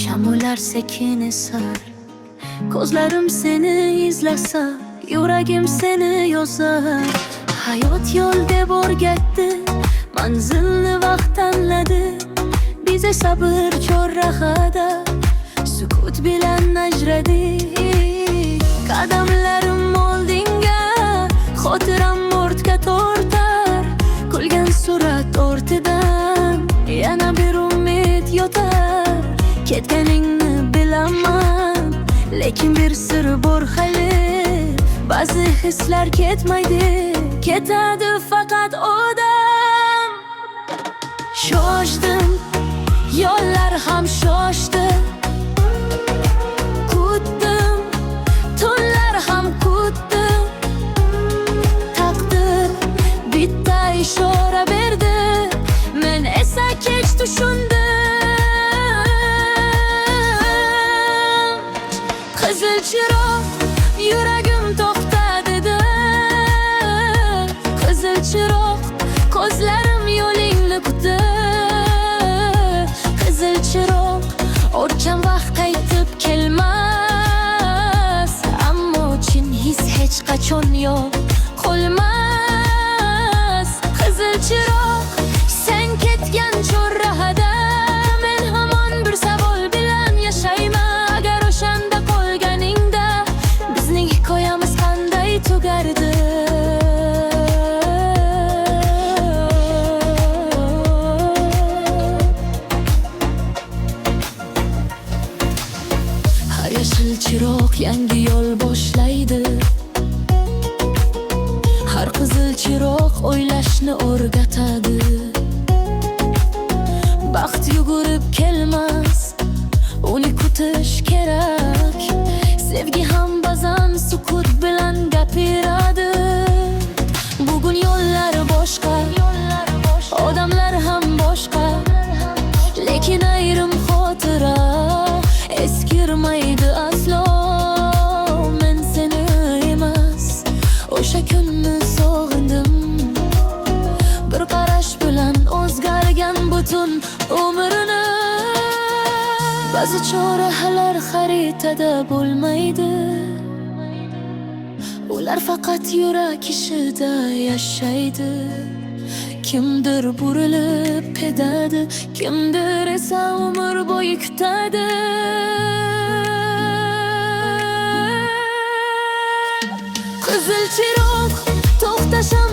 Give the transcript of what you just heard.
Shamollar sekin esar, ko'zlarim seni izlasa, yuragim seni yozar. Hayot yo'l deb o'rgatdi, manzilni vaqt tanladi. Bize sabr chorrahada, sukut bilan ajradik. Qadamlarim oldinga, xotiram ortga tortar. Kulgan surat ortidan yana bir umid yotar. Ketganingni bilaman, lekin bir sir bor hali. Ba'zi hislar ketmaydi, ketadi faqat odam. Shoshdim, yo'llar ham shoshdi. Kutdim, tunlar ham kutdim. Taqdir bitta ishora berdi, men esa kech tushundim. Qizil chiroq, yuragim to'xta dedi. Qizil chiroq, ko'zlarim yo'lingni kutdi. Qizil chiroq, o'tgan vaqt qaytib kelmas, ammo chin his hech qachon yo'q qolmas. Qizil chiroq, sen ketgan chorrahada, men hamon bir savol bilan yashayman. Agar o'shanda qolganingda, bizning hikoyamiz qanday tugardi? Har yashil chiroq yangi yo'l boshlaydi. Har qizil chiroq o'ylashni o'rgatadi. Baxt yugurib kelmas, uni kutish kerak. Sevgi ham ba'zan sukut bilan gapiradi. Bugun yo'llar boshqa, odamlar ham boshqa, lekin ayrim xotira eskirmaydi aslo. Men seni emas, o'sha kunni sog'indim. Bir qarash bilan o'zgargan butun umrini. Ba'zi chorahalar xaritada bo'lmaydi, ular faqat yurak ishida yashaydi. Kimdir burilib ketadi, kimdir esa umr bo'yi kutadi. Qizil chiroq, to'xtasam